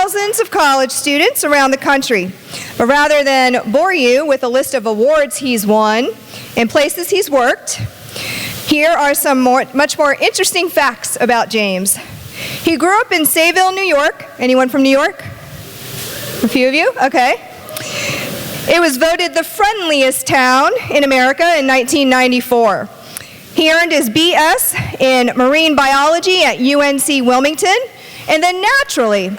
thousands of college students around the country. But rather than bore you with a list of awards he's won and places he's worked, here are some much more interesting facts about James. He grew up in Sayville, New York. Anyone from New York? A few of you? Okay. It was voted the friendliest town in America in 1994. He earned his BS in marine biology at UNC Wilmington, and then naturally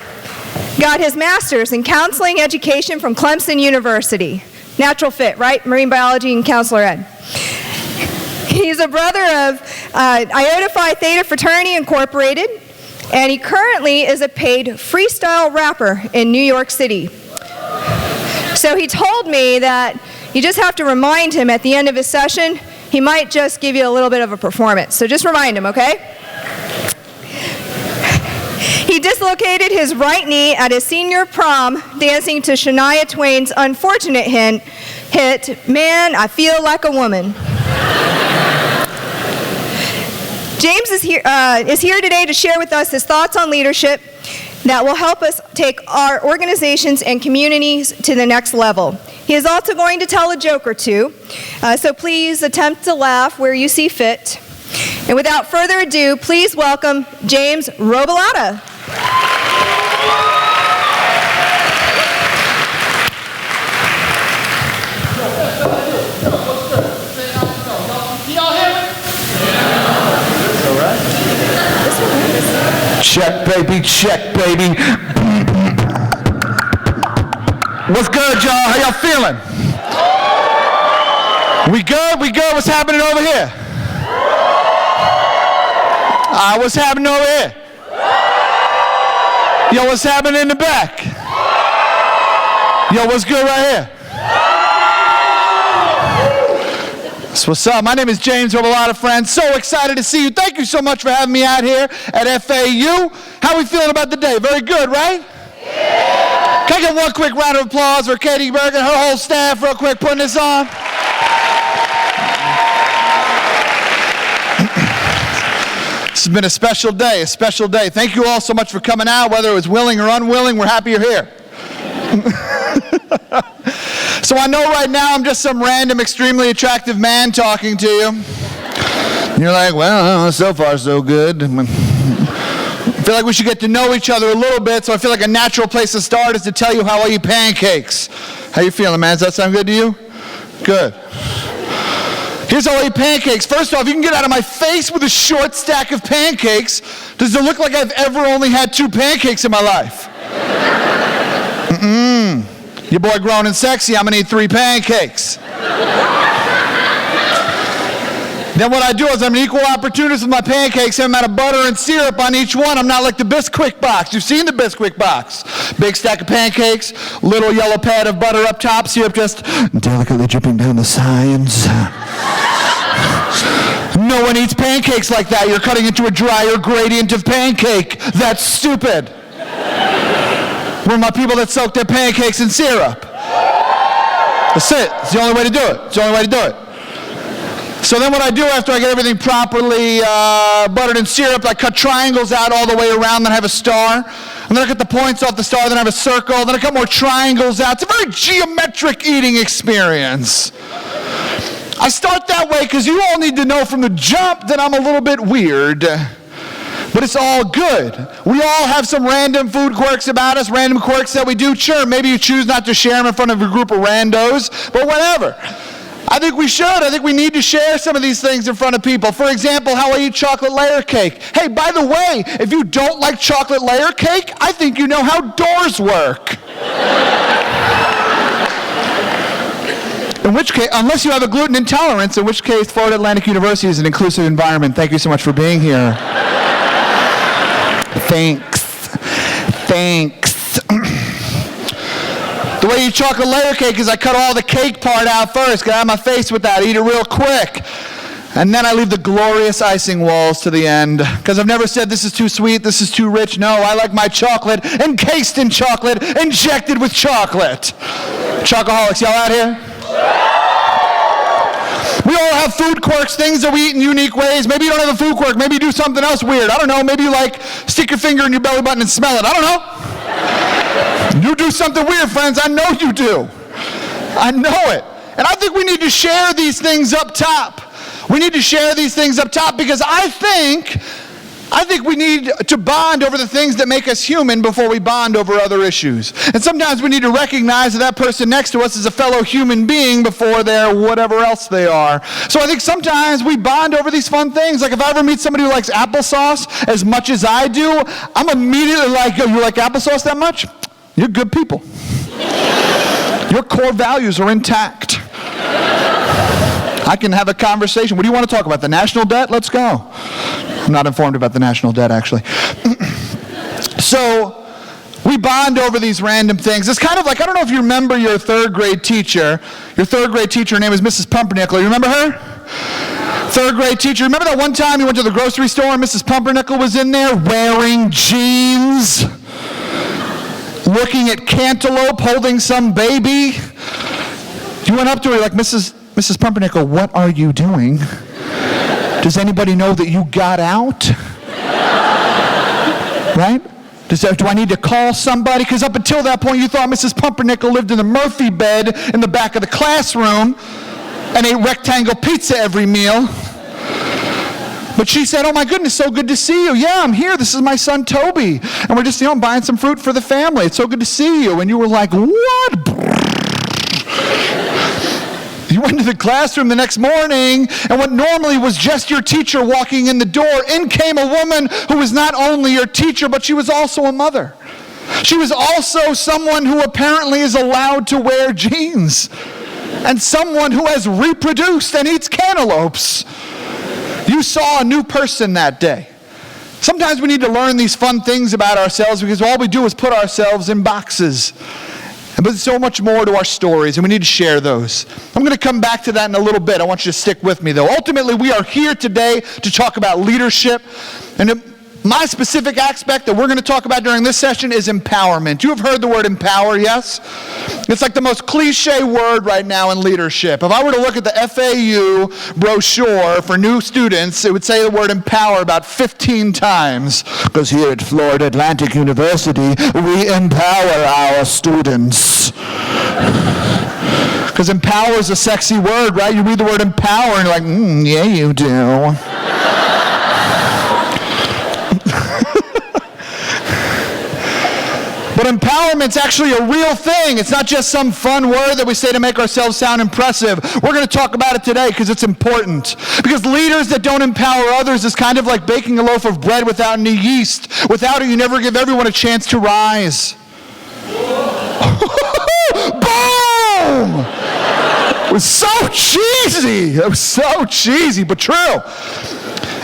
got his master's in counseling education from Clemson University. Natural fit, right? Marine biology and counselor ed. He's a brother of Iota Phi Theta Fraternity Incorporated, and he currently is a paid freestyle rapper in New York City. So he told me that you just have to remind him at the end of his session. He might just give you a little bit of a performance. So just remind him, okay? He dislocated his right knee at his senior prom dancing to Shania Twain's unfortunate hit, Man, I Feel Like a Woman. James is here today to share with us his thoughts on leadership that will help us take our organizations and communities to the next level. He is also going to tell a joke or two, so please attempt to laugh where you see fit. And without further ado, please welcome James Robilotta. Check, baby, check, baby. What's good, y'all? How y'all feeling? We good? We good? What's happening over here? What's happening over here? Yo, what's happening in the back? Yo, what's good right here? That's what's up. My name is James Robilotta, friends. So excited to see you. Thank you so much for having me out here at FAU. How are we feeling about the day? Very good, right? Yeah. Can I get one quick round of applause for Katie Bergen and her whole staff real quick putting this on? This has been a special day, a special day. Thank you all so much for coming out, whether it was willing or unwilling. We're happy you're here. So I know right now I'm just some random, extremely attractive man talking to you. You're like, well, so far so good. I feel like we should get to know each other a little bit, so I feel like a natural place to start is to tell you how I eat pancakes. How you feeling, man? Does that sound good to you? Good. Here's how I eat pancakes. First off, you can get out of my face with a short stack of pancakes. Does it look like I've ever only had 2 pancakes in my life? Your boy grown and sexy, I'm gonna eat 3 pancakes. Then what I do is I'm an equal opportunist with my pancakes. I'm out of butter and syrup on each one. I'm not like the Bisquick box. You've seen the Bisquick box. Big stack of pancakes, little yellow pad of butter up top, syrup just delicately dripping down the sides. No one eats pancakes like that. You're cutting into a drier gradient of pancake. That's stupid. Where are my people that soak their pancakes in syrup? That's it. It's the only way to do it. It's the only way to do it. So then what I do after I get everything properly buttered in syrup, I cut triangles out all the way around, then I have a star. And then I cut the points off the star, then I have a circle, then I cut more triangles out. It's a very geometric eating experience. I start that way because you all need to know from the jump that I'm a little bit weird. But it's all good. We all have some random food quirks about us, random quirks that we do. Sure, maybe you choose not to share them in front of a group of randos, but whatever. I think we should. I think we need to share some of these things in front of people. For example, how I eat chocolate layer cake. Hey, by the way, if you don't like chocolate layer cake, I think you know how doors work. In which case, unless you have a gluten intolerance, in which case Florida Atlantic University is an inclusive environment. Thank you so much for being here. Thanks. The way you eat chocolate layer cake is I cut all the cake part out first, get out of my face with that, eat it real quick. And then I leave the glorious icing walls to the end. Because I've never said this is too sweet, this is too rich. No, I like my chocolate encased in chocolate, injected with chocolate. Chocoholics, y'all out here? We all have food quirks, things that we eat in unique ways. Maybe you don't have a food quirk. Maybe you do something else weird. I don't know. Maybe you like stick your finger in your belly button and smell it. I don't know. You do something weird, friends. I know you do. I know it. And I think we need to share these things up top. We need to share these things up top because I think we need to bond over the things that make us human before we bond over other issues. And sometimes we need to recognize that person next to us is a fellow human being before they're whatever else they are. So I think sometimes we bond over these fun things. Like if I ever meet somebody who likes applesauce as much as I do, I'm immediately like, oh, you like applesauce that much? You're good people. Your core values are intact. I can have a conversation. What do you want to talk about? The national debt? Let's go. I'm not informed about the national debt, actually. So we bond over these random things. It's kind of like, I don't know if you remember your third grade teacher. Your third grade teacher, her name is Mrs. Pumpernickel. You remember her? Third grade teacher. Remember that one time you went to the grocery store and Mrs. Pumpernickel was in there wearing jeans, looking at cantaloupe, holding some baby? You went up to her like, Mrs. Pumpernickel, what are you doing? Does anybody know that you got out? Right? Do I need to call somebody? Because up until that point, you thought Mrs. Pumpernickel lived in the Murphy bed in the back of the classroom and ate rectangle pizza every meal. But she said, oh my goodness, so good to see you. Yeah, I'm here. This is my son, Toby. And we're just, buying some fruit for the family. It's so good to see you. And you were like, what? You went to the classroom the next morning, and what normally was just your teacher walking in the door, in came a woman who was not only your teacher, but she was also a mother. She was also someone who apparently is allowed to wear jeans, and someone who has reproduced and eats cantaloupes. You saw a new person that day. Sometimes we need to learn these fun things about ourselves because all we do is put ourselves in boxes. But there's so much more to our stories, and we need to share those. I'm going to come back to that in a little bit. I want you to stick with me, though. Ultimately, we are here today to talk about leadership. And my specific aspect that we're going to talk about during this session is empowerment. You have heard the word empower, yes? It's like the most cliche word right now in leadership. If I were to look at the FAU brochure for new students, it would say the word empower about 15 times. Because here at Florida Atlantic University, we empower our students. Because empower is a sexy word, right? You read the word empower and you're like, yeah, you do. But empowerment's actually a real thing. It's not just some fun word that we say to make ourselves sound impressive. We're going to talk about it today because it's important. Because leaders that don't empower others is kind of like baking a loaf of bread without any yeast. Without it, you never give everyone a chance to rise. Boom! It was so cheesy. It was so cheesy, but true.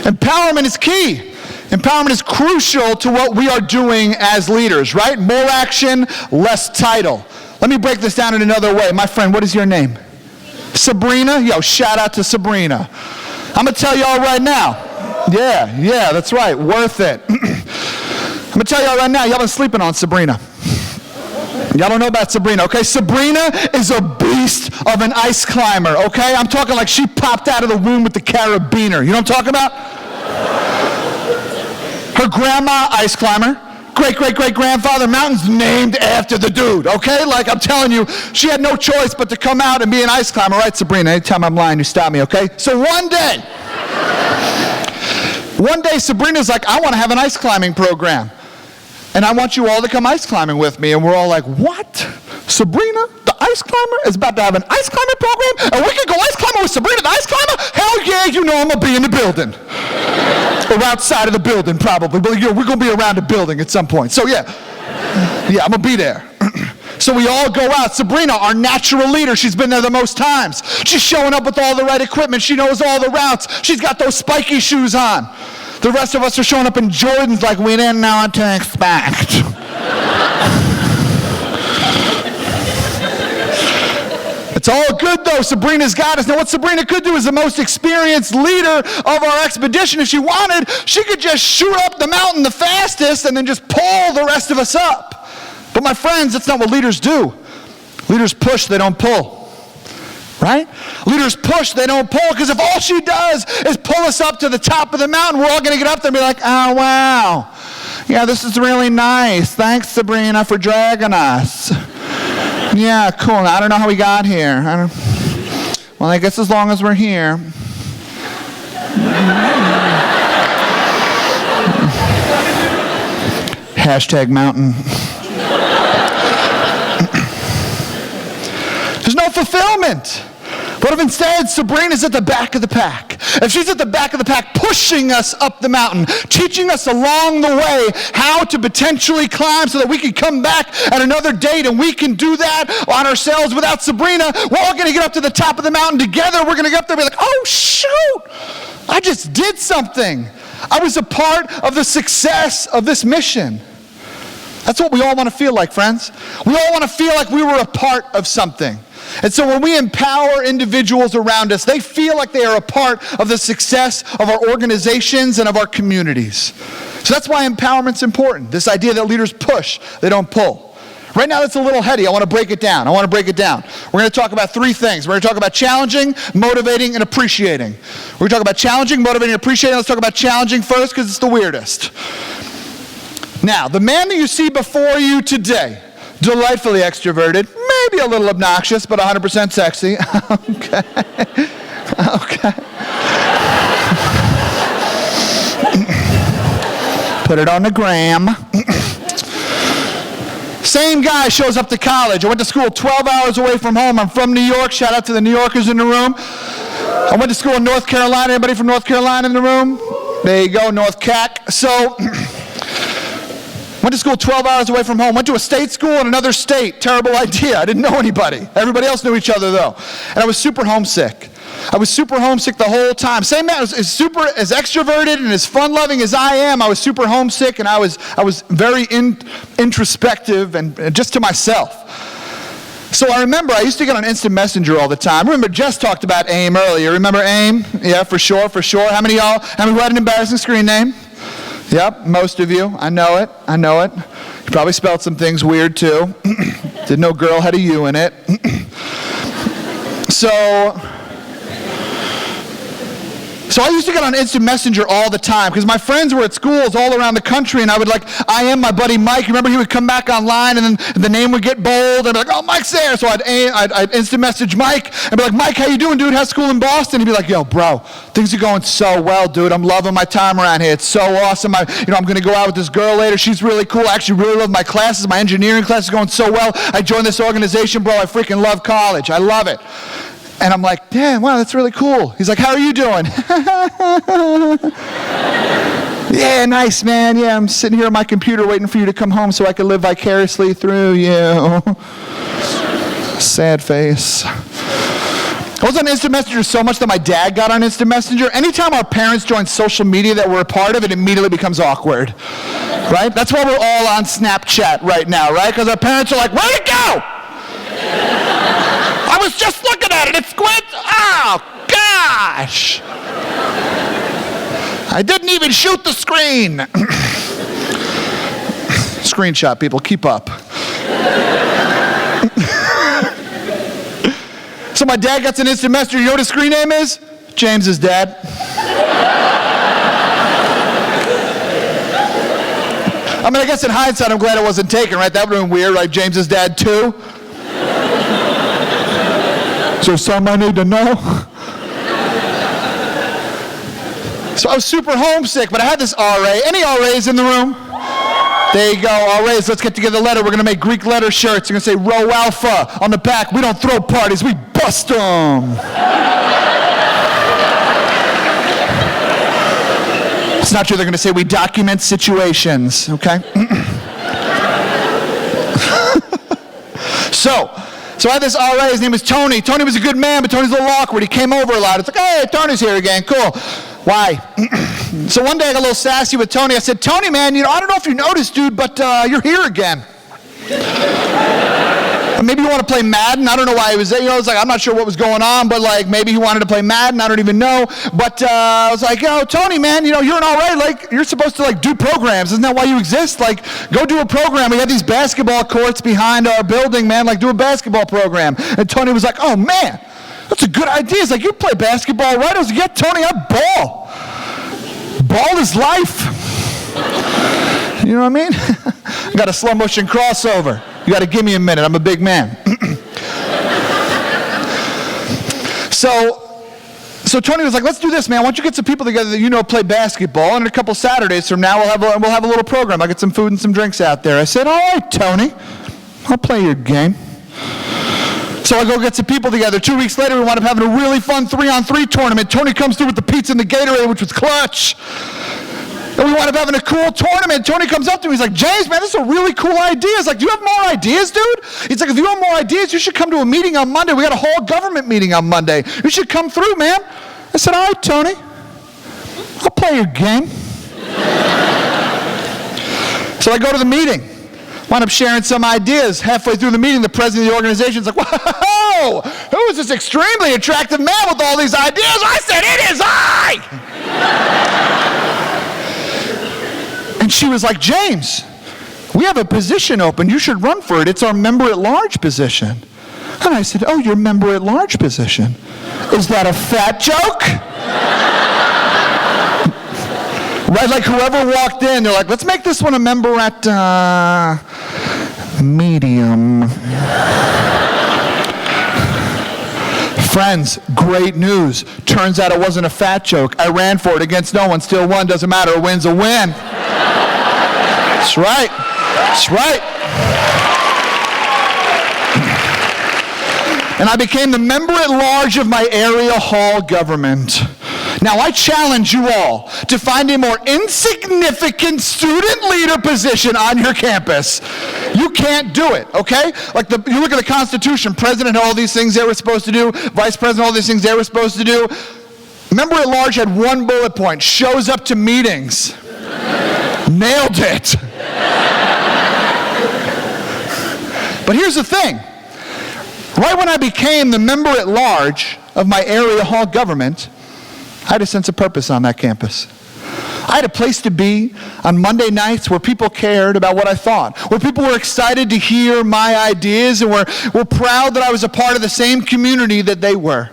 Empowerment is key. Empowerment is crucial to what we are doing as leaders, right? More action, less title. Let me break this down in another way. My friend, what is your name? Sabrina? Yo, shout out to Sabrina. I'm going to tell y'all right now. Yeah, that's right. Worth it. I'm going to tell y'all right now, y'all been sleeping on Sabrina. Y'all don't know about Sabrina, okay? Sabrina is a beast of an ice climber, okay? I'm talking like she popped out of the womb with the carabiner. You know what I'm talking about? Her grandma, ice climber. Great-great-great-grandfather, mountains named after the dude, okay? Like, I'm telling you, she had no choice but to come out and be an ice climber, right, Sabrina? Anytime I'm lying, you stop me, okay? So one day, Sabrina's like, I want to have an ice climbing program. And I want you all to come ice climbing with me. And we're all like, what? Sabrina, the ice climber, is about to have an ice climbing program? And we can go ice climbing with Sabrina, the ice climber? Hell yeah, you know I'm going to be in the building. Or outside of the building, probably. But we're going to be around the building at some point. So yeah, I'm going to be there. So we all go out. Sabrina, our natural leader, she's been there the most times. She's showing up with all the right equipment. She knows all the routes. She's got those spiky shoes on. The rest of us are showing up in Jordans like we didn't know what to expect. It's all good though. Sabrina's got us. Now what Sabrina could do as the most experienced leader of our expedition, if she wanted, she could just shoot up the mountain the fastest and then just pull the rest of us up. But my friends, that's not what leaders do. Leaders push, they don't pull. Right? Leaders push, they don't pull, because if all she does is pull us up to the top of the mountain, we're all going to get up there and be like, oh, wow. Yeah, this is really nice. Thanks, Sabrina, for dragging us. Yeah, cool. I don't know how we got here. Well, I guess as long as we're here. Hashtag mountain. There's no fulfillment. What if instead Sabrina's at the back of the pack? If she's at the back of the pack pushing us up the mountain, teaching us along the way how to potentially climb so that we can come back at another date and we can do that on ourselves without Sabrina, we're all going to get up to the top of the mountain together. We're going to get up there and be like, oh shoot, I just did something. I was a part of the success of this mission. That's what we all want to feel like, friends. We all want to feel like we were a part of something. And so when we empower individuals around us, they feel like they are a part of the success of our organizations and of our communities. So that's why empowerment's important. This idea that leaders push, they don't pull. Right now that's a little heady. I want to break it down. We're going to talk about three things. We're going to talk about challenging, motivating, and appreciating. We're going to talk about challenging, motivating, and appreciating. Let's talk about challenging first because it's the weirdest. Now, the man that you see before you today, delightfully extroverted, maybe a little obnoxious, but 100% sexy. Okay. Put it on the gram. Same guy shows up to college. I went to school 12 hours away from home. I'm from New York. Shout out to the New Yorkers in the room. I went to school in North Carolina. Anybody from North Carolina in the room? There you go, North Cac. So, went to school 12 hours away from home. Went to a state school in another state. Terrible idea. I didn't know anybody. Everybody else knew each other, though. And I was super homesick. I was super homesick the whole time. Same man, as extroverted and as fun-loving as I am, I was super homesick, and I was very introspective and just to myself. So I remember I used to get on Instant Messenger all the time. Remember Jess talked about AIM earlier. Remember AIM? Yeah, for sure. How many of y'all who had an embarrassing screen name? Yep, most of you. I know it. You probably spelled some things weird too. Didn't know girl had a U in it. So I used to get on Instant Messenger all the time because my friends were at schools all around the country, and I would my buddy Mike. Remember, he would come back online, and then the name would get bold, and I'd be like, oh, Mike's there. So I'd instant message Mike and be like, Mike, how you doing, dude? How's school in Boston? He'd be like, yo, bro, things are going so well, dude. I'm loving my time around here. It's so awesome. I'm going to go out with this girl later. She's really cool. I actually really love my classes. My engineering class is going so well. I joined this organization, bro. I freaking love college. I love it. And I'm like, damn, wow, that's really cool. He's like, how are you doing? Yeah, nice, man. Yeah, I'm sitting here on my computer waiting for you to come home so I can live vicariously through you. Sad face. I was on Instant Messenger so much that my dad got on Instant Messenger. Anytime our parents join social media that we're a part of, it immediately becomes awkward. Right? That's why we're all on Snapchat right now, right? Because our parents are like, where'd it go? I was just looking at it. It squints. Oh, gosh. I didn't even shoot the screen. Screenshot, people. Keep up. So my dad gets an Instant Messenger. You know what his screen name is? James's dad. I mean, I guess in hindsight, I'm glad it wasn't taken, right? That would have been weird, right? James's dad, too. Is there something I need to know? So I was super homesick, but I had this RA. Any RAs in the room? There you go, RAs. Let's get together a letter. We're going to make Greek letter shirts. You're going to say Rho Alpha on the back. We don't throw parties. We bust them. It's not true. They're going to say we document situations, okay? So I had this RA, his name was Tony. Tony was a good man, but Tony's a little awkward. He came over a lot. It's like, hey, Tony's here again, cool. Why? So one day I got a little sassy with Tony. I said, Tony, man, I don't know if you noticed, dude, but you're here again. Maybe you want to play Madden. I don't know why he was there. It's like, I'm not sure what was going on, but maybe he wanted to play Madden. I don't even know. But I was like, Tony, man, you're an RA. You're supposed to do programs. Isn't that why you exist? Go do a program. We have these basketball courts behind our building, man. Do a basketball program. And Tony was like, oh, man, that's a good idea. He's like, you play basketball, right? I was like, yeah, Tony, I ball. Ball is life. You know what I mean? I got a slow motion crossover. You got to give me a minute. I'm a big man. So Tony was like, let's do this, man. Why don't you get some people together that you know play basketball, and a couple Saturdays from now we'll have a little program. I'll get some food and some drinks out there. I said, all right, Tony, I'll play your game. So I go get some people together. 2 weeks later, we wound up having a really fun 3-on-3 tournament. Tony comes through with the pizza and the Gatorade, which was clutch. And we wound up having a cool tournament. Tony comes up to me. He's like, James, man, this is a really cool idea. He's like, do you have more ideas, dude? He's like, if you have more ideas, you should come to a meeting on Monday. We got a whole government meeting on Monday. You should come through, man. I said, all right, Tony, I'll play your game. So I go to the meeting. Wound up sharing some ideas. Halfway through the meeting, the president of the organization is like, whoa, who is this extremely attractive man with all these ideas? I said, it is I! And she was like, James, we have a position open. You should run for it. It's our member-at-large position. And I said, oh, your member-at-large position. Is that a fat joke? Right, like whoever walked in, they're like, let's make this one a member at medium. Friends, great news. Turns out it wasn't a fat joke. I ran for it against no one, still won. Doesn't matter, a win's a win. That's right. That's right. And I became the member-at-large of my area hall government. Now, I challenge you all to find a more insignificant student leader position on your campus. You can't do it, okay? Like you look at the Constitution, president had all these things they were supposed to do, vice president, all these things they were supposed to do. Member-at-large had one bullet point, shows up to meetings. Nailed it. But here's the thing. Right when I became the member-at-large of my area hall government, I had a sense of purpose on that campus. I had a place to be on Monday nights where people cared about what I thought, where people were excited to hear my ideas and were proud that I was a part of the same community that they were.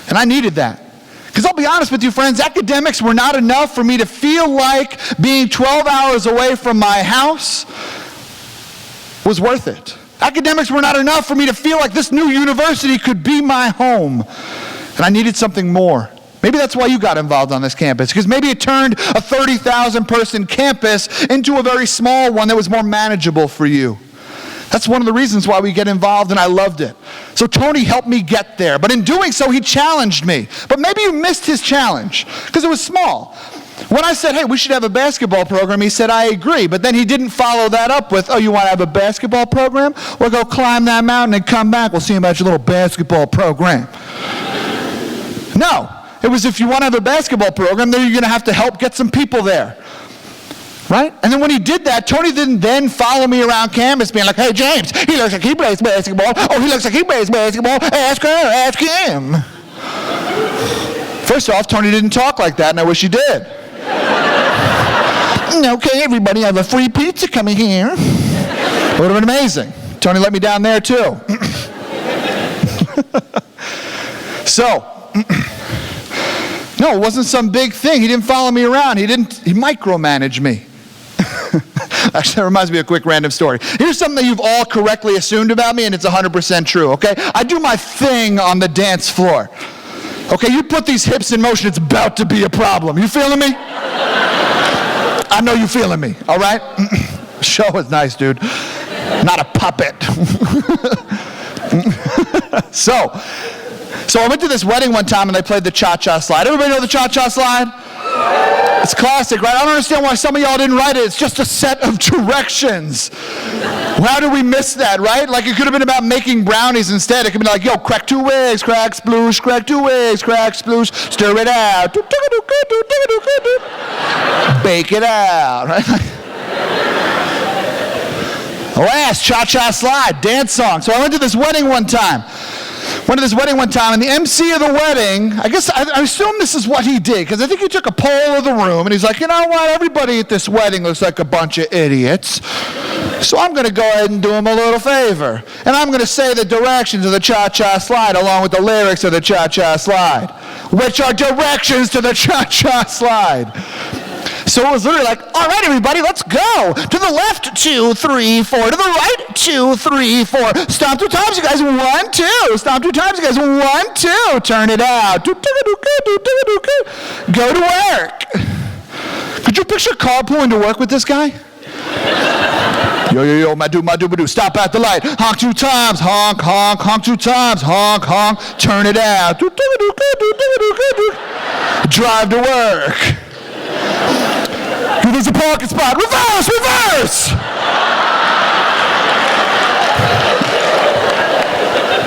And I needed that. Because I'll be honest with you, friends, academics were not enough for me to feel like being 12 hours away from my house was worth it. Academics were not enough for me to feel like this new university could be my home. And I needed something more. Maybe that's why you got involved on this campus, because maybe it turned a 30,000 person campus into a very small one that was more manageable for you. That's one of the reasons why we get involved, and I loved it. So Tony helped me get there, but in doing so, he challenged me. But maybe you missed his challenge, because it was small. When I said, hey, we should have a basketball program, he said, I agree. But then he didn't follow that up with, oh, you want to have a basketball program? Well, go climb that mountain and come back. We'll see about your little basketball program. No. It was, if you want to have a basketball program, then you're going to have to help get some people there. Right? And then when he did that, Tony didn't then follow me around campus being like, hey, James, he looks like he plays basketball. Oh, he looks like he plays basketball. Ask her, ask him. First off, Tony didn't talk like that, and I wish he did. Okay, everybody, I have a free pizza coming here. It would have been amazing. Tony let me down there, too. No, it wasn't some big thing. He didn't follow me around. He micromanaged me. Actually, that reminds me of a quick random story. Here's something that you've all correctly assumed about me, and it's 100% true, okay? I do my thing on the dance floor. Okay, you put these hips in motion, it's about to be a problem. You feeling me? I know you feeling me, all right? Show is nice, dude. Not a puppet. So I went to this wedding one time and they played the cha-cha slide. Everybody know the cha-cha slide? It's classic, right? I don't understand why some of y'all didn't write it. It's just a set of directions. How did we miss that, right? Like it could have been about making brownies instead. It could be like, yo, crack 2 eggs, crack sploosh, crack 2 eggs, crack sploosh, stir it out. Bake it out, right? Last cha-cha slide, dance song. So I went to this wedding one time. And the MC of the wedding, I assume this is what he did, because I think he took a poll of the room, and he's like, you know what, everybody at this wedding looks like a bunch of idiots, so I'm going to go ahead and do them a little favor, and I'm going to say the directions of the cha-cha slide along with the lyrics of the cha-cha slide, which are directions to the cha-cha slide. So it was literally like, all right, everybody, let's go. To the left, 2, 3, 4. To the right, 2, 3, 4. Stomp 2 times, you guys. 1, 2. Stomp 2 times, you guys. 1, 2. Turn it out. Go to work. Could you picture Carl pulling to work with this guy? Yo, my do. Stop at the light. Honk 2 times. Honk, honk, honk 2 times. Honk, honk. Turn it out. Drive to work. There's a parking spot. Reverse!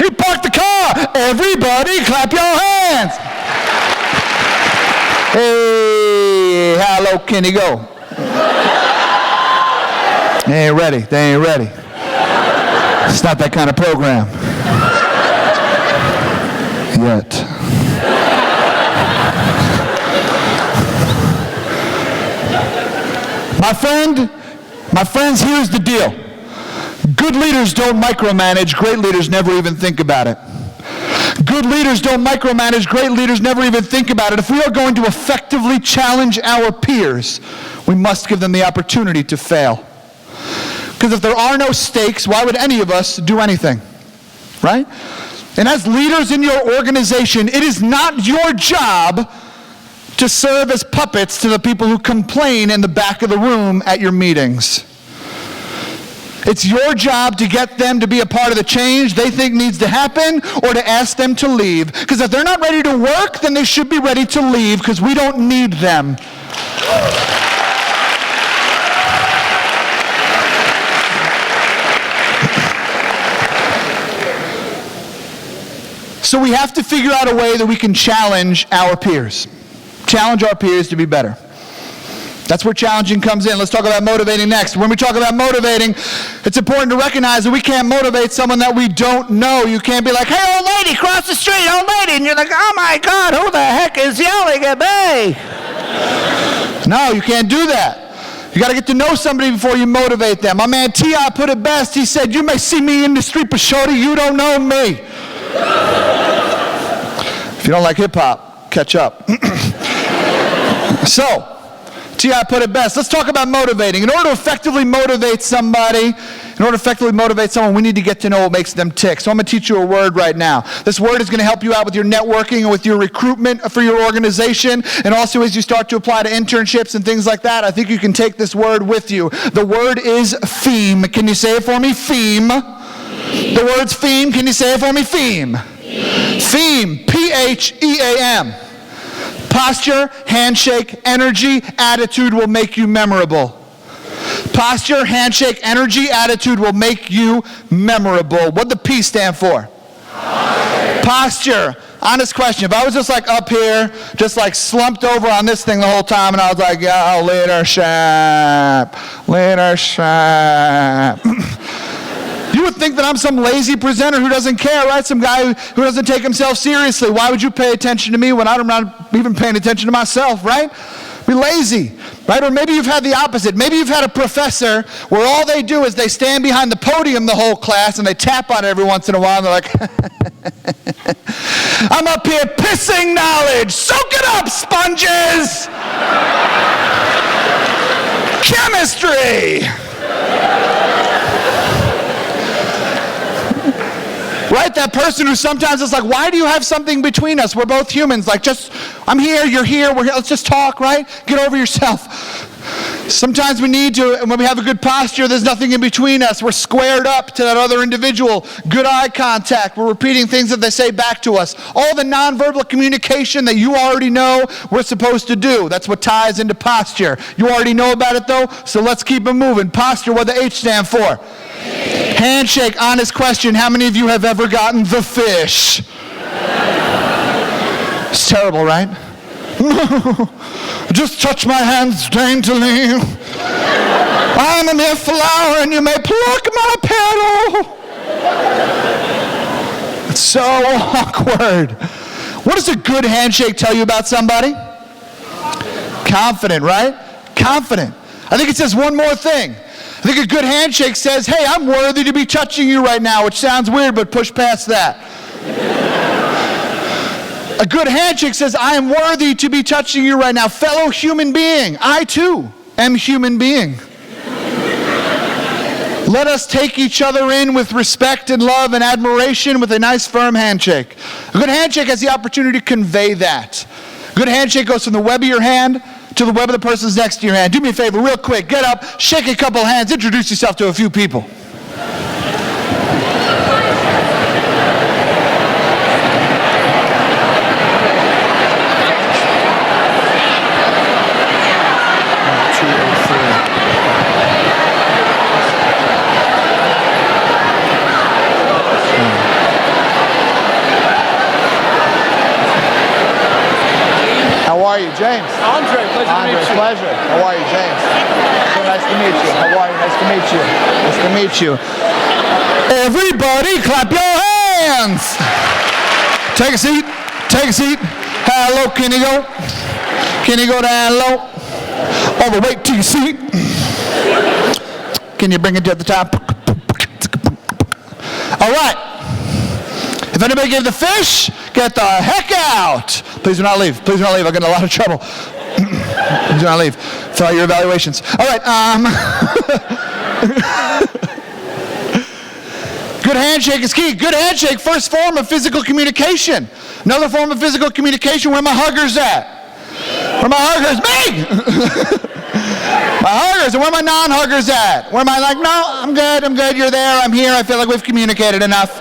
He parked the car. Everybody clap your hands. Hey, how low can he go? They ain't ready. It's not that kind of program. Yet. My friends, here's the deal. Good leaders don't micromanage. Great leaders never even think about it. Good leaders don't micromanage. Great leaders never even think about it. If we are going to effectively challenge our peers, we must give them the opportunity to fail. Because if there are no stakes, why would any of us do anything? Right? And as leaders in your organization, it is not your job to serve as puppets to the people who complain in the back of the room at your meetings. It's your job to get them to be a part of the change they think needs to happen, or to ask them to leave. Because if they're not ready to work, then they should be ready to leave, because we don't need them. So we have to figure out a way that we can challenge our peers. Challenge our peers to be better. That's where challenging comes in. Let's talk about motivating next. When we talk about motivating, it's important to recognize that we can't motivate someone that we don't know. You can't be like, hey, old lady, cross the street, old lady. And you're like, oh my God, who the heck is yelling at me? No, you can't do that. You got to get to know somebody before you motivate them. My man T.I. put it best. He said, you may see me in the street, but shorty, you don't know me. If you don't like hip-hop, catch up. So, T.I. put it best. Let's talk about motivating. In order to effectively motivate somebody, we need to get to know what makes them tick. So I'm going to teach you a word right now. This word is going to help you out with your networking and with your recruitment for your organization, and also as you start to apply to internships and things like that. I think you can take this word with you. The word is theme. Can you say it for me? Theme. The word's theme. Can you say it for me? Theme. Theme. P-H-E-A-M. Posture, handshake, energy, attitude will make you memorable. Posture, handshake, energy, attitude will make you memorable. What'd the P stand for? Posture. Honest question. If I was just like up here, just like slumped over on this thing the whole time, and I was like, yeah, leadership. You would think that I'm some lazy presenter who doesn't care, right? Some guy who doesn't take himself seriously. Why would you pay attention to me when I'm not even paying attention to myself, right? Be lazy, right? Or maybe you've had the opposite. Maybe you've had a professor where all they do is they stand behind the podium the whole class and they tap on it every once in a while and they're like, I'm up here pissing knowledge. Soak it up, sponges. Chemistry. Right? That person who sometimes is like, why do you have something between us? We're both humans. Like, just, I'm here, you're here, we're here. Let's just talk, right? Get over yourself. Sometimes we need to, and when we have a good posture, there's nothing in between us. We're squared up to that other individual. Good eye contact. We're repeating things that they say back to us. All the nonverbal communication that you already know we're supposed to do. That's what ties into posture. You already know about it though, so let's keep it moving. Posture, what the H stand for? Handshake, honest question. How many of you have ever gotten the fish? It's terrible, right? Just touch my hands daintily. I'm a mere flower and you may pluck my petal. It's so awkward. What does a good handshake tell you about somebody? Confident, right? Confident. I think it says one more thing. I think a good handshake says, hey, I'm worthy to be touching you right now, which sounds weird, but push past that. A good handshake says, I am worthy to be touching you right now. Fellow human being, I too am human being. Let us take each other in with respect and love and admiration with a nice firm handshake. A good handshake has the opportunity to convey that. A good handshake goes from the web of your hand to the web of the person's next to your hand. Do me a favor, real quick, get up, shake a couple hands, introduce yourself to a few people. How are you, James? Andre, pleasure to meet you. Pleasure. How are you, James? So nice to meet you. How are you? Nice to meet you. Nice to meet you. Everybody clap your hands. Take a seat. Take a seat. How low can you go? Can you go down low? All the way to your seat. Can you bring it to the top? All right. If anybody gave the fish, get the heck out. Please do not leave. Please do not leave. I'll get in a lot of trouble. Please do not leave. Fill out your evaluations. All right. Good handshake is key. Good handshake, first form of physical communication. Another form of physical communication, where my huggers at? Where my huggers? Me! My huggers, and where my non-huggers at? Where am I like, no, I'm good, you're there, I'm here, I feel like we've communicated enough.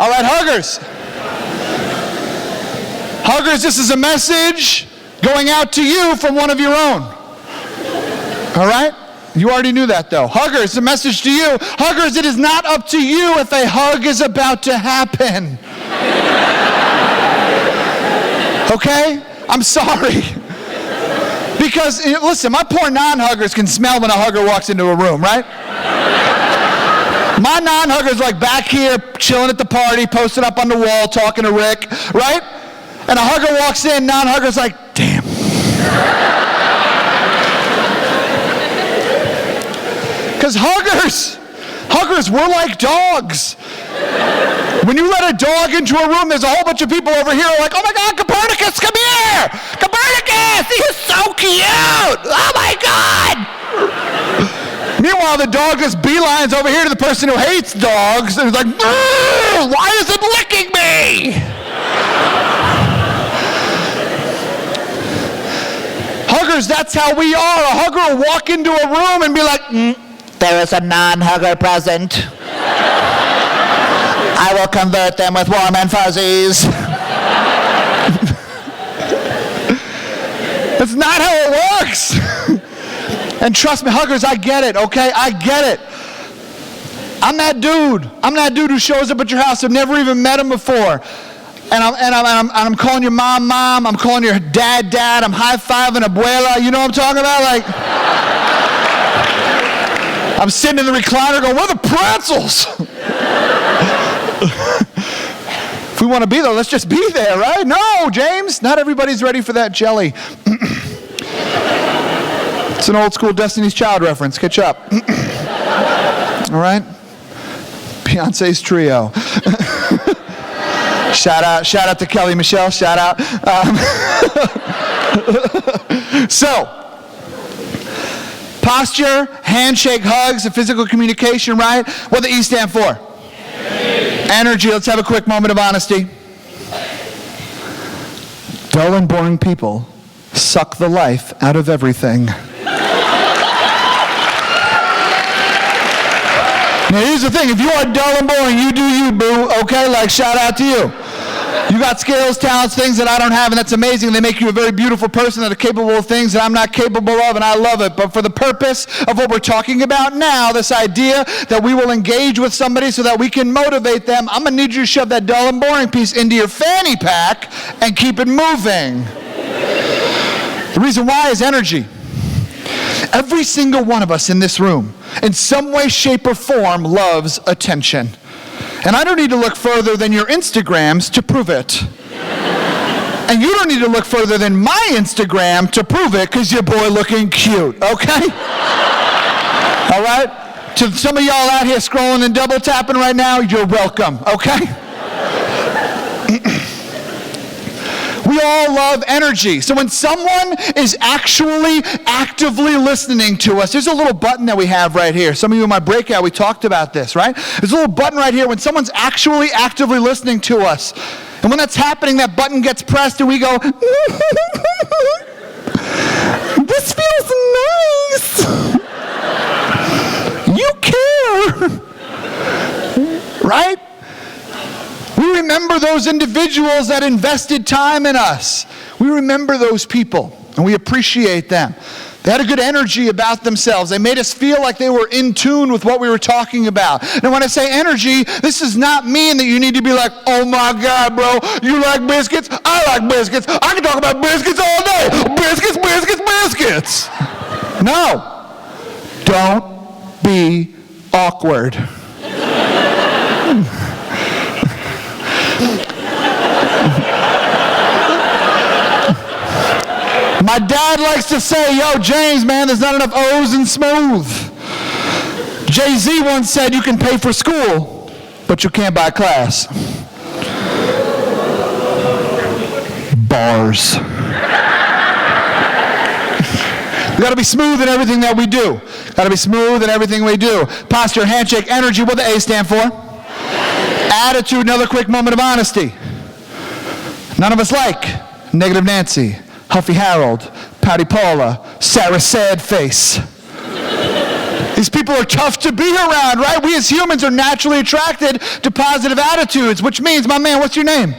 All right, huggers. Huggers, this is a message going out to you from one of your own. All right? You already knew that, though. Huggers, a message to you. Huggers, it is not up to you if a hug is about to happen. Okay? I'm sorry. Because, listen, my poor non-huggers can smell when a hugger walks into a room, right? My non-hugger's like back here, chilling at the party, posted up on the wall, talking to Rick, right? And a hugger walks in, non-hugger's like, damn. Because huggers, we're like dogs. When you let a dog into a room, there's a whole bunch of people over here like, oh my God, Copernicus, come here! Copernicus, he's so cute! Oh my God! Meanwhile, the dog just beelines over here to the person who hates dogs and is like, why is it licking me? Huggers, that's how we are. A hugger will walk into a room and be like, there is a non-hugger present. I will convert them with warm and fuzzies. That's not how it works. And trust me, huggers, I get it, okay? I get it. I'm that dude who shows up at your house. I've never even met him before. And I'm calling your mom, I'm calling your dad, I'm high-fiving abuela. You know what I'm talking about? Like, I'm sitting in the recliner going, where are the pretzels? If we want to be there, let's just be there, right? No, James, not everybody's ready for that jelly. It's an old school Destiny's Child reference. Catch up. All right? Beyonce's Trio. Shout out to Kelly Michelle. Shout out. So, posture, handshake, hugs, and physical communication, right? What do the E stand for? Energy. Let's have a quick moment of honesty. Dull and boring people suck the life out of everything. Now here's the thing, if you are dull and boring, you do you, boo, okay? Like, shout out to you. You got skills, talents, things that I don't have, and that's amazing. They make you a very beautiful person that are capable of things that I'm not capable of, and I love it. But for the purpose of what we're talking about now, this idea that we will engage with somebody so that we can motivate them, I'm going to need you to shove that dull and boring piece into your fanny pack and keep it moving. The reason why is energy. Every single one of us in this room, in some way, shape, or form, loves attention. And I don't need to look further than your Instagrams to prove it. And you don't need to look further than my Instagram to prove it, because your boy looking cute, okay? All right? To some of y'all out here scrolling and double tapping right now, you're welcome, okay? We all love energy. So when someone is actually actively listening to us, there's a little button that we have right here. Some of you in my breakout, we talked about this, right? There's a little button right here when someone's actually actively listening to us. And when that's happening, that button gets pressed and we go, this feels nice. You care. Right? We remember those individuals that invested time in us. We remember those people, and we appreciate them. They had a good energy about themselves. They made us feel like they were in tune with what we were talking about. And when I say energy, this does not mean that you need to be like, oh my God, bro, you like biscuits? I like biscuits. I can talk about biscuits all day. Biscuits, biscuits, biscuits. No. Don't be awkward. My dad likes to say, yo, James, man, there's not enough O's in smooth. Jay-Z once said you can pay for school, but you can't buy class. Bars. We got to be smooth in everything that we do. Got to be smooth in everything we do. Posture, handshake, energy, what the A stand for? Attitude, another quick moment of honesty. None of us like Negative Nancy, Huffy Harold, Patty Paula, Sarah Sad Face. These people are tough to be around, right? We as humans are naturally attracted to positive attitudes, which means, my man, what's your name?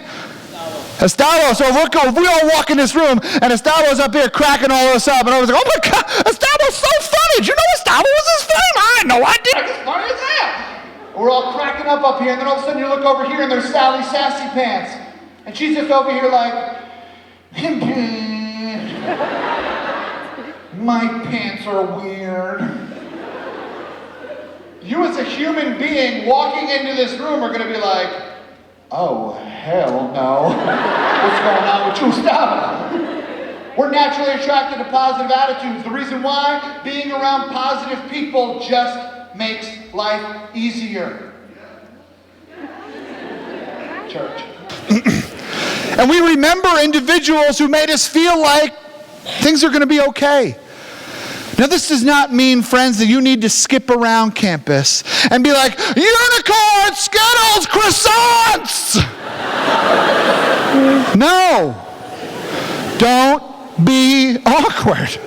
Estalo. So if we all walk in this room and Estalo's up here cracking all of us up, and I was like, oh my God, Estalo's so funny. Did you know Estalo was his friend? I had no idea. As funny as that. We're all cracking up here, and then all of a sudden you look over here and there's Sally Sassy Pants. And she's just over here like, my pants are weird. You as a human being walking into this room are going to be like, oh, hell no. What's going on with you? Stop. We're naturally attracted to positive attitudes. The reason why? Being around positive people just makes life easier. Church. And we remember individuals who made us feel like things are going to be okay. Now, this does not mean, friends, that you need to skip around campus and be like, unicorns, Skittles, croissants! No. Don't be awkward.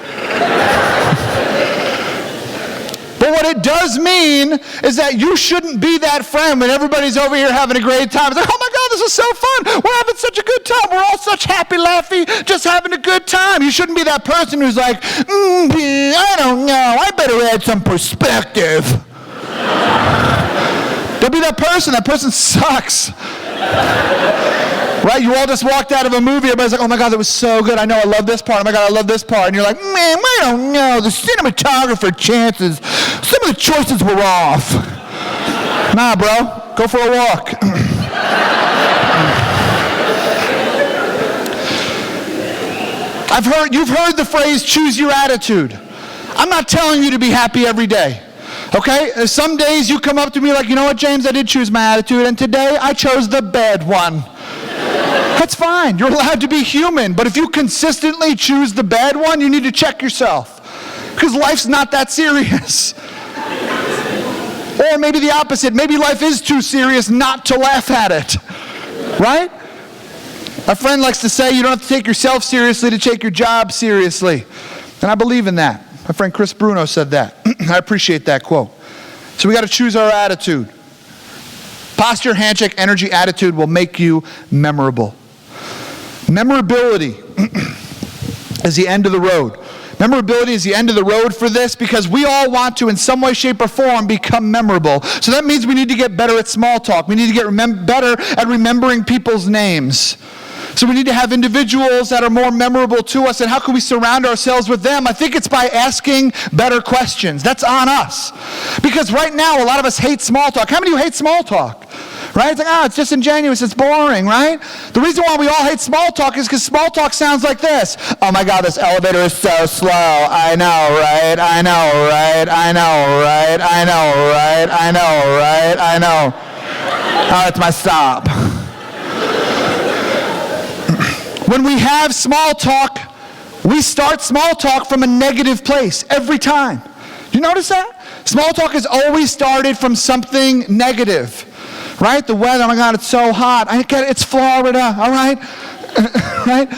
But what it does mean is that you shouldn't be that friend when everybody's over here having a great time. It's like, oh my God, this is so fun. We're having such a good time. We're all such happy, laughy, just having a good time. You shouldn't be that person who's like, I don't know. I better add some perspective. Don't be that person. That person sucks. Right? You all just walked out of a movie. Everybody's like, oh my God, that was so good. I know, I love this part. Oh my God, I love this part. And you're like, man, I don't know. The cinematographer chances. Some of the choices were off. Nah, bro. Go for a walk. You've heard the phrase, choose your attitude. I'm not telling you to be happy every day. Okay? Some days you come up to me like, you know what, James, I did choose my attitude, and today I chose the bad one. That's fine. You're allowed to be human. But if you consistently choose the bad one, you need to check yourself. Because life's not that serious. Or maybe the opposite. Maybe life is too serious not to laugh at it. Right? A friend likes to say you don't have to take yourself seriously to take your job seriously. And I believe in that. My friend Chris Bruno said that. I appreciate that quote. So we got to choose our attitude. Posture, handshake, energy, attitude will make you memorable. Memorability is the end of the road. Memorability is the end of the road for this because we all want to, in some way, shape, or form, become memorable. So that means we need to get better at small talk. We need to get better at remembering people's names. So we need to have individuals that are more memorable to us. And how can we surround ourselves with them? I think it's by asking better questions. That's on us. Because right now, a lot of us hate small talk. How many of you hate small talk? Right? It's like, it's disingenuous, it's boring, right? The reason why we all hate small talk is because small talk sounds like this. Oh my God, this elevator is so slow. I know, right? I know, right? I know, right? I know, right? I know, right? I know. Oh, it's my stop. When we have small talk, we start small talk from a negative place every time. You notice that? Small talk has always started from something negative, right? The weather, oh my God, it's so hot. I get it, it's Florida, all right? Right?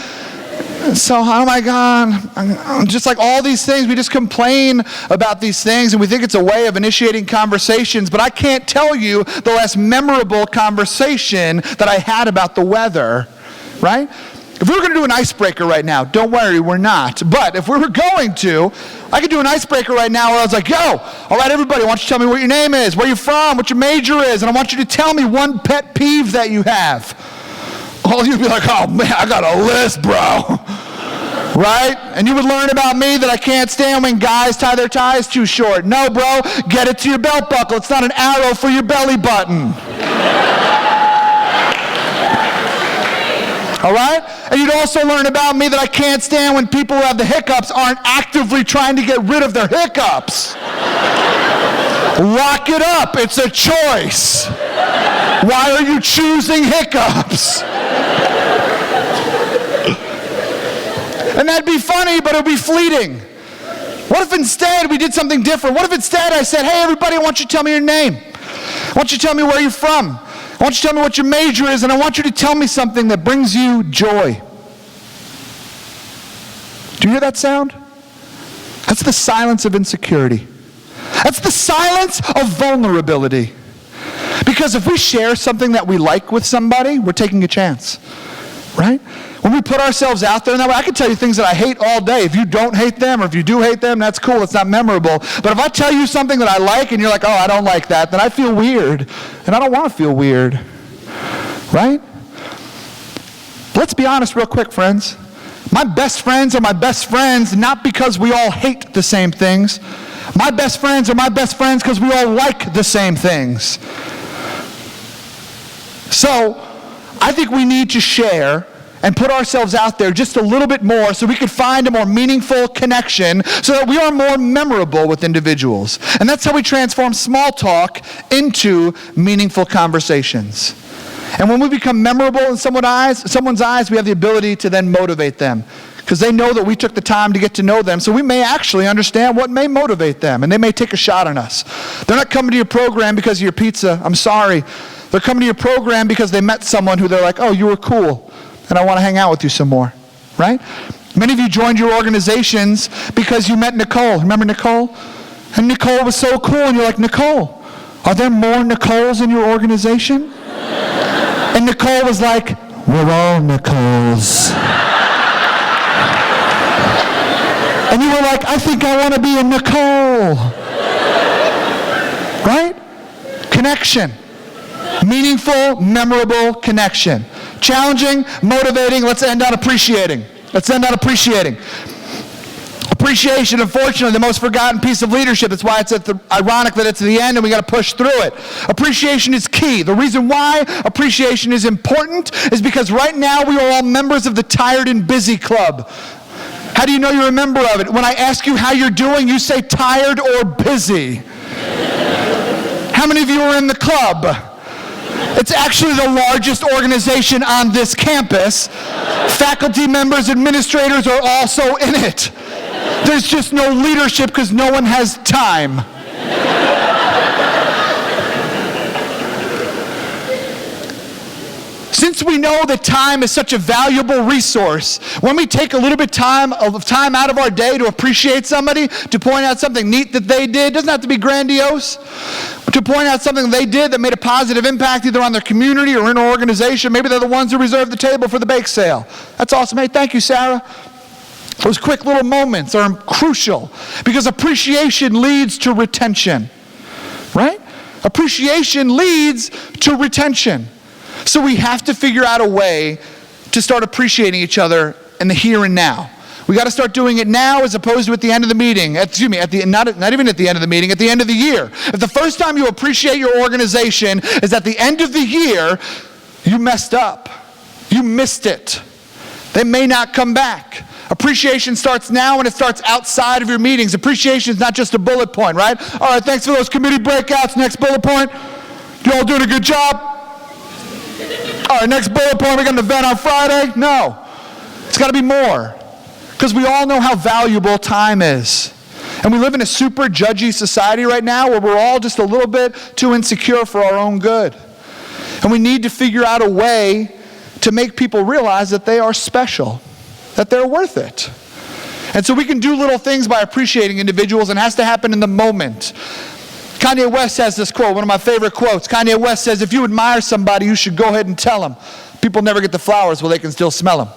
It's so hot, oh my God. Just like all these things, we just complain about these things and we think it's a way of initiating conversations, but I can't tell you the last memorable conversation that I had about the weather, right? If we were going to do an icebreaker right now, don't worry, we're not. But if we were going to, I could do an icebreaker right now where I was like, yo, all right, everybody, I want you to tell me what your name is, where you're from, what your major is, and I want you to tell me one pet peeve that you have. All of you would be like, oh man, I got a list, bro. Right? And you would learn about me that I can't stand when guys tie their ties too short. No, bro, get it to your belt buckle. It's not an arrow for your belly button. All right? And you'd also learn about me that I can't stand when people who have the hiccups aren't actively trying to get rid of their hiccups. Lock it up. It's a choice. Why are you choosing hiccups? And that'd be funny, but it'd be fleeting. What if instead we did something different? What if instead I said, hey, everybody, I want you to tell me your name. I want you to tell me where you're from. I want you to tell me what your major is, and I want you to tell me something that brings you joy. Do you hear that sound? That's the silence of insecurity. That's the silence of vulnerability. Because if we share something that we like with somebody, we're taking a chance, right? When we put ourselves out there in that way, I can tell you things that I hate all day. If you don't hate them, or if you do hate them, that's cool, it's not memorable. But if I tell you something that I like and you're like, oh, I don't like that, then I feel weird. And I don't want to feel weird, right? Let's be honest real quick, friends. My best friends are my best friends not because we all hate the same things. My best friends are my best friends because we all like the same things. So, I think we need to share and put ourselves out there just a little bit more so we can find a more meaningful connection so that we are more memorable with individuals. And that's how we transform small talk into meaningful conversations. And when we become memorable in someone's eyes, we have the ability to then motivate them because they know that we took the time to get to know them, so we may actually understand what may motivate them, and they may take a shot on us. They're not coming to your program because of your pizza. I'm sorry. They're coming to your program because they met someone who they're like, oh, you were cool, and I want to hang out with you some more, right? Many of you joined your organizations because you met Nicole. Remember Nicole? And Nicole was so cool, and you're like, Nicole, are there more Nicoles in your organization? And Nicole was like, we're all Nicoles. And you were like, I think I want to be a Nicole. Right? Connection. Meaningful, memorable connection. Challenging, motivating, let's end on appreciating. Let's end on appreciating. Appreciation, unfortunately, the most forgotten piece of leadership. That's why it's ironic that it's at the end and we got to push through it. Appreciation is key. The reason why appreciation is important is because right now we are all members of the Tired and Busy Club. How do you know you're a member of it? When I ask you how you're doing, you say tired or busy. How many of you are in the club? It's actually the largest organization on this campus. Faculty members, administrators are also in it. There's just no leadership because no one has time. Since we know that time is such a valuable resource, when we take a little bit of time out of our day to appreciate somebody, to point out something neat that they did, doesn't have to be grandiose, to point out something they did that made a positive impact either on their community or in our organization. Maybe they're the ones who reserved the table for the bake sale. That's awesome. Hey, thank you, Sarah. Those quick little moments are crucial because appreciation leads to retention, right? Appreciation leads to retention. So we have to figure out a way to start appreciating each other in the here and now. We got to start doing it now as opposed to at the end of the meeting. Not even at the end of the meeting, at the end of the year. If the first time you appreciate your organization is at the end of the year, you messed up. You missed it. They may not come back. Appreciation starts now and it starts outside of your meetings. Appreciation is not just a bullet point, right? All right, thanks for those committee breakouts. Next bullet point. You all doing a good job? All right, next bullet point, we got an event on Friday? No. It's got to be more, because we all know how valuable time is. And we live in a super judgy society right now where we're all just a little bit too insecure for our own good. And we need to figure out a way to make people realize that they are special, that they're worth it. And so we can do little things by appreciating individuals, and it has to happen in the moment. Kanye West has this quote, one of my favorite quotes. Kanye West says, if you admire somebody, you should go ahead and tell them. People never get the flowers, well, they can still smell them.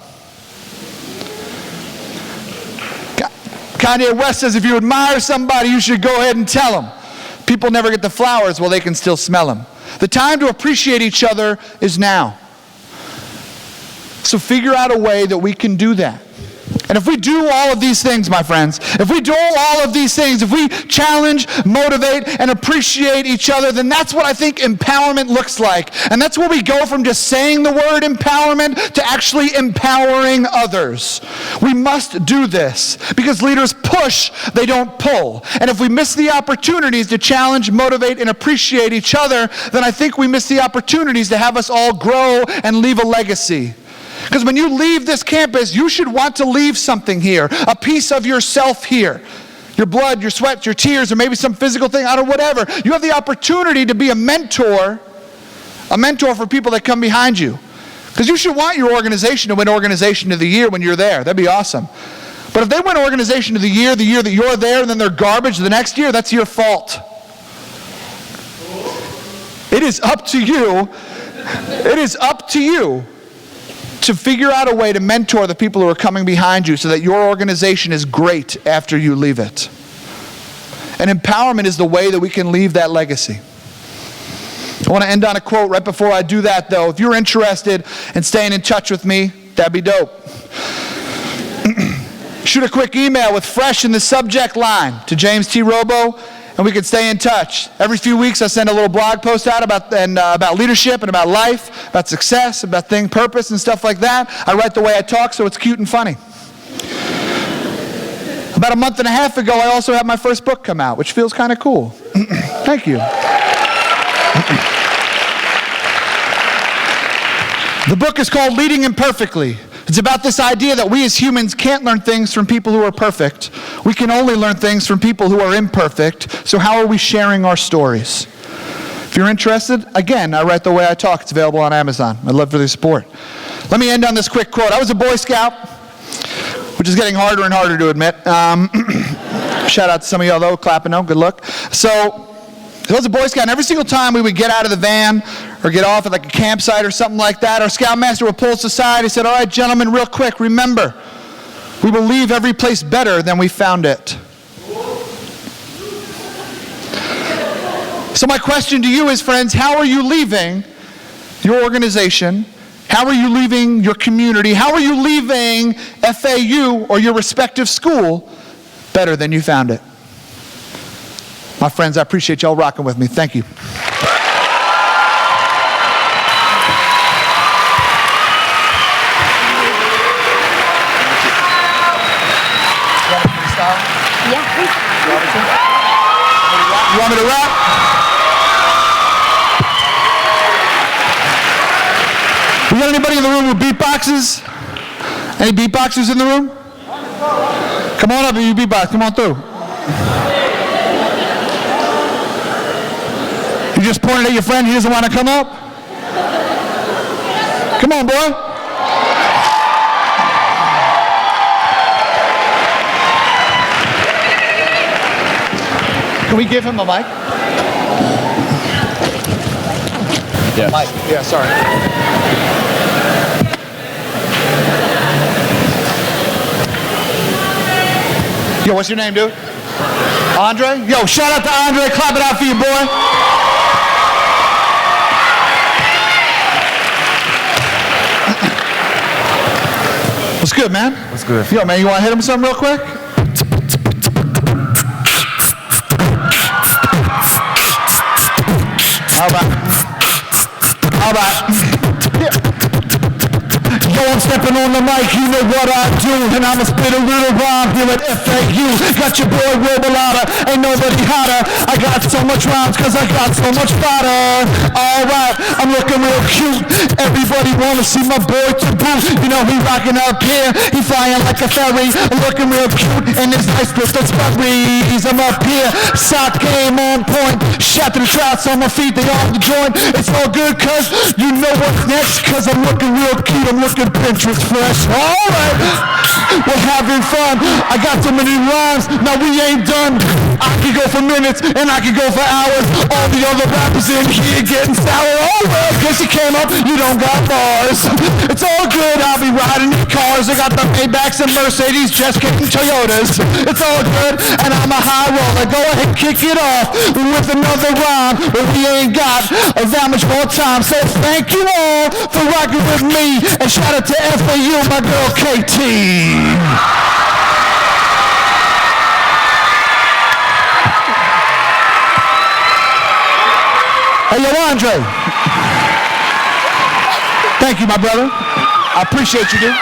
Kanye West says, if you admire somebody, you should go ahead and tell them. People never get the flowers, well, they can still smell them. The time to appreciate each other is now. So figure out a way that we can do that. And if we do all of these things, my friends, if we do all of these things, if we challenge, motivate, and appreciate each other, then that's what I think empowerment looks like. And that's where we go from just saying the word empowerment to actually empowering others. We must do this because leaders push, they don't pull. And if we miss the opportunities to challenge, motivate, and appreciate each other, then I think we miss the opportunities to have us all grow and leave a legacy. Because when you leave this campus, you should want to leave something here, a piece of yourself here. Your blood, your sweat, your tears, or maybe some physical thing, I don't know, whatever. You have the opportunity to be a mentor for people that come behind you. Because you should want your organization to win Organization of the Year when you're there. That'd be awesome. But if they win Organization of the year that you're there, and then they're garbage the next year, that's your fault. It is up to you. It is up to you to figure out a way to mentor the people who are coming behind you so that your organization is great after you leave it. And empowerment is the way that we can leave that legacy. I want to end on a quote right before I do that, though. If you're interested in staying in touch with me, that'd be dope. Shoot a quick email with fresh in the subject line to James T. Robo, and we can stay in touch. Every few weeks I send a little blog post out about leadership and about life, about success, about purpose and stuff like that. I write the way I talk so it's cute and funny. About a month and a half ago, I also had my first book come out, which feels kind of cool. Thank you. The book is called Leading Imperfectly. It's about this idea that we as humans can't learn things from people who are perfect. We can only learn things from people who are imperfect. So how are we sharing our stories? If you're interested, again, I write the way I talk. It's available on Amazon. I'd love for the support. Let me end on this quick quote. I was a Boy Scout, which is getting harder and harder to admit. Shout out to some of y'all, though, clapping, no, good luck. So I was a Boy Scout, and every single time we would get out of the van or get off at like a campsite or something like that, our scoutmaster would pull us aside. He said, all right, gentlemen, real quick, remember, we will leave every place better than we found it. So my question to you is, friends, how are you leaving your organization? How are you leaving your community? How are you leaving FAU or your respective school better than you found it? My friends, I appreciate y'all rocking with me. Thank you. Yeah, please. You want me to rap? We got anybody in the room with beatboxes? Any beatboxers in the room? Come on up and you beatbox. Come on through. You just pointed at your friend, he doesn't want to come up? Come on, boy. Can we give him a mic? Yeah. Mic. Yeah, sorry. Yo, what's your name, dude? Andre? Yo, shout out to Andre. Clap it out for you, boy. What's good, man? What's good? Yo, man, you want to hit him something real quick? How about? Yeah. yo, I'm stepping on the mic, you know what I do. And I'ma spit a little rhyme here at FAU. Got your boy Robilotta, ain't nobody hotter. I got so much rhymes cause I got so much fodder. Alright, I'm looking real cute. Everybody wanna see my boy to boot. You know he rocking up here, he flying like a ferry. I'm looking real cute in this nice pistol Sperry's. I'm up here, sock game on point. Shot to the shots on my feet, they on the joint. It's all good cause you know what's next. Cause I'm looking real cute, I'm looking Pinterest fresh. Alright, we're having fun. I got so many rhymes, now we ain't done. I could go for minutes and I could go for hours. All the other rappers in here getting sour. Oh well, guess you came up, you don't got bars. It's all good, I'll be riding in cars. I got the Maybachs and Mercedes, just getting Toyotas. It's all good, and I'm a high roller. Go ahead, kick it off with another rhyme, but we ain't got that much more time. So thank you all for rocking with me, and shout out to FAU, my girl KT. Hey, yo, Andre. Thank you, my brother. I appreciate you, dude.